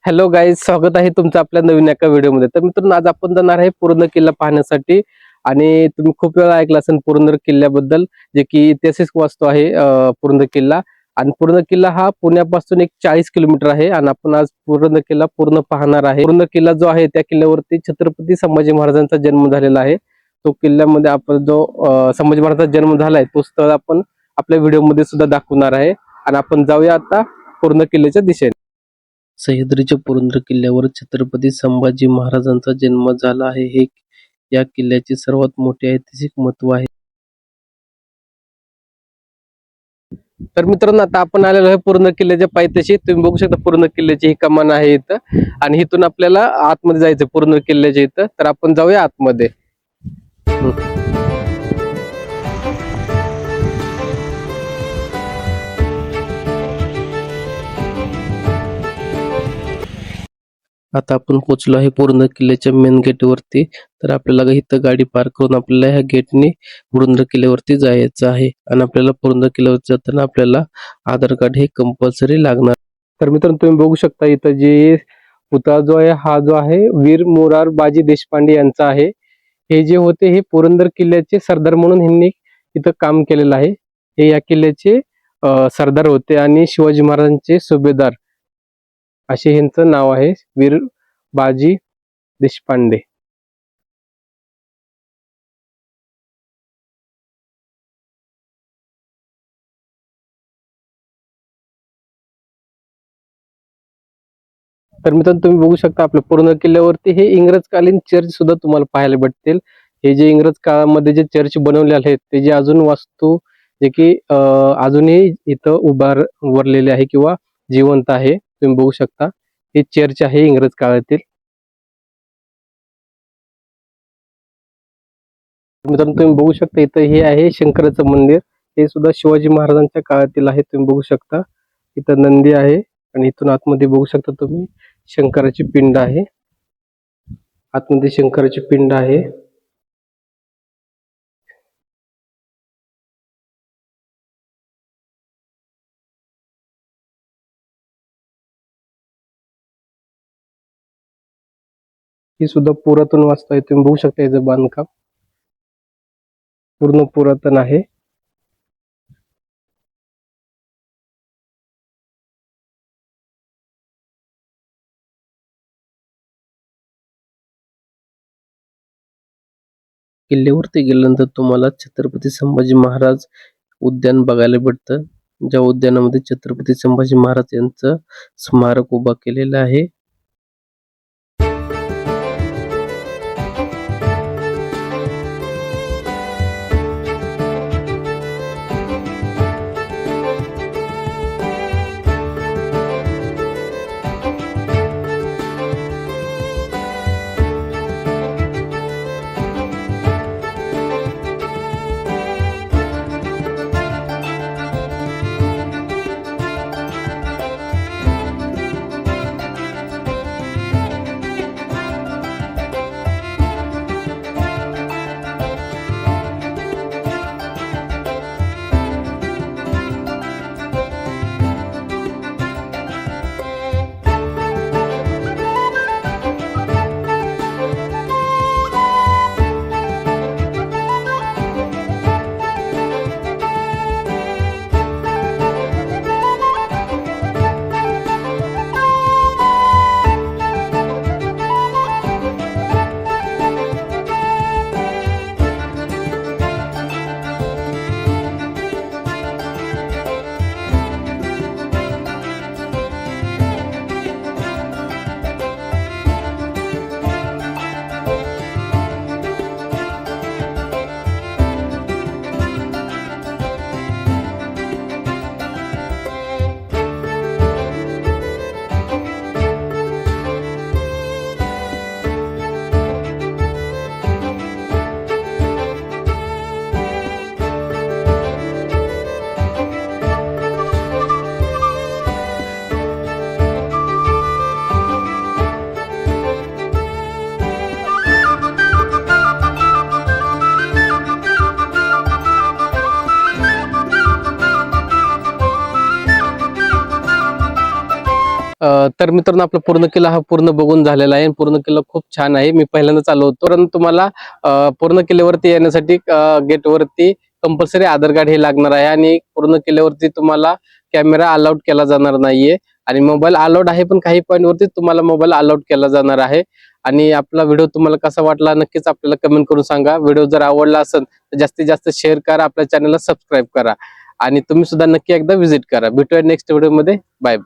Hello guys, स्वागत आहे तुमचं आपल्या नवीन एका व्हिडिओमध्ये. तर मित्रांनो, आज आपण जाणार आहे पूर्ण किल्ला पाहण्यासाठी. आणि तुम्ही खूप वेळा ऐकलं असेल पुरंदर किल्ल्याबद्दल, जे की ऐतिहासिक वास्तू आहे पुरंदर किल्ला. आणि पुरंदर किल्ला हा पुण्यापासून एक 40 किलोमीटर आहे. आणि आपण आज पुरंदर किल्ला पूर्ण पाहणार आहे. पुरंदर किल्ला जो आहे त्या किल्ल्यावरती छत्रपती संभाजी महाराजांचा जन्म झालेला आहे. तो किल्ल्यामध्ये आपण जो संभाजी महाराजांचा जन्म झालाय तो स्थळ आपण आपल्या व्हिडिओमध्ये सुद्धा दाखवणार आहे. आणि आपण जाऊया आता पुरंदर किल्ल्याच्या दिशेने. सह्याद्रीच्या पुरंदर किल्ल्यावर छत्रपती संभाजी महाराजांचा जन्म झाला आहे. हे या किल्ल्याचे सर्वात मोठे ऐतिहासिक महत्व आहे. तर मित्रांनो, आता आपण आलेलो आहे पुरंदर किल्ल्याच्या पायथ्याशी. तुम्ही बघू शकता पुरंदर किल्ल्याची ही कमान आहे इथं. आणि इथून आपल्याला आतमध्ये जायचं पुरंदर किल्ल्याच्या इथं. तर आपण जाऊया आतमध्ये. आता आपण पोहोचलो आहे पुरंदर किल्ल्याच्या मेन गेट वरती. तर आपल्याला इथं गाडी पार्क करून आपल्याला ह्या गेटने पुरंदर किल्ल्यावरती जायचं आहे. आणि आपल्याला पुरंदर किल्ल्यावरती जाताना आपल्याला आधार कार्ड हे कंपल्सरी लागणार. तर मित्रांनो, तुम्ही बघू शकता इथं जे पुतळा जो आहे हा जो आहे वीर मोरारबाजी देशपांडे यांचा आहे. हे जे होते हे पुरंदर किल्ल्याचे सरदार म्हणून ह्यांनी इथं काम केलेलं आहे. हे या किल्ल्याचे सरदार होते आणि शिवाजी महाराजांचे सुभेदार असे यांचं नाव आहे, वीर बाजी देशपांडे. तर मित्रांनो, तुम्ही बघू शकता आपल्या पुरंदर किल्ल्यावरती हे इंग्रजकालीन चर्च सुद्धा तुम्हाला पाहायला भेटतील. हे जे इंग्रज काळामध्ये जे चर्च बनवलेले आहेत ते जे अजून वास्तू जे की अजूनही इथं उभारलेले आहे किंवा जिवंत आहे. तुम्ही बघू शकता हे चर्च आहे इंग्रज काळातील. मित्रांनो, तुम्ही बघू शकता इथं हे आहे शंकराचं मंदिर. हे सुद्धा शिवाजी महाराजांच्या काळातील आहे. तुम्ही बघू शकता इथं नंदी आहे. आणि इथून आतमध्ये बघू शकता तुम्ही शंकराची पिंड आहे. आतमध्ये शंकराची पिंड आहे. ही सुद्धा पुरातन वास्तू आहे. तुम्ही बघू शकता याचं बांधकाम पूर्ण पुरातन आहे. किल्ल्यावरती गेल्यानंतर तुम्हाला छत्रपती संभाजी महाराज उद्यान बघायला भेटतं. ज्या उद्यानामध्ये छत्रपती संभाजी महाराज यांचं स्मारक उभा केलेलं आहे. तर मित्रांनो आपला पूर्ण किल्ला हा पूर्ण बघून झालेला आहे. पूर्ण किल्ला खूप छान आहे. मी पहिल्यांदाच आलो होतो. परंतु तुम्हाला पूर्ण किल्ल्यावरती येण्यासाठी गेटवरती कंपल्सरी आधार कार्ड हे लागणार आहे आणि पूर्ण किल्ल्यावरती तुम्हाला कॅमेरा अलाउड केला जाणार नाहीये आणि मोबाईल अलाउड आहे, पण काही पॉईंट वरती तुम्हाला मोबाईल अलाउड केला जाणार आहे. आणि आपला व्हिडिओ तुम्हाला कसा वाटला नक्कीच आपल्याला कमेंट करून सांगा. व्हिडिओ जर आवडला असेल तर जास्तीत जास्त शेअर करा, आपल्या चॅनलला सबस्क्राईब करा आणि तुम्ही सुद्धा नक्की एकदा व्हिजिट करा. भेटूया नेक्स्ट व्हिडिओ मध्ये. बाय.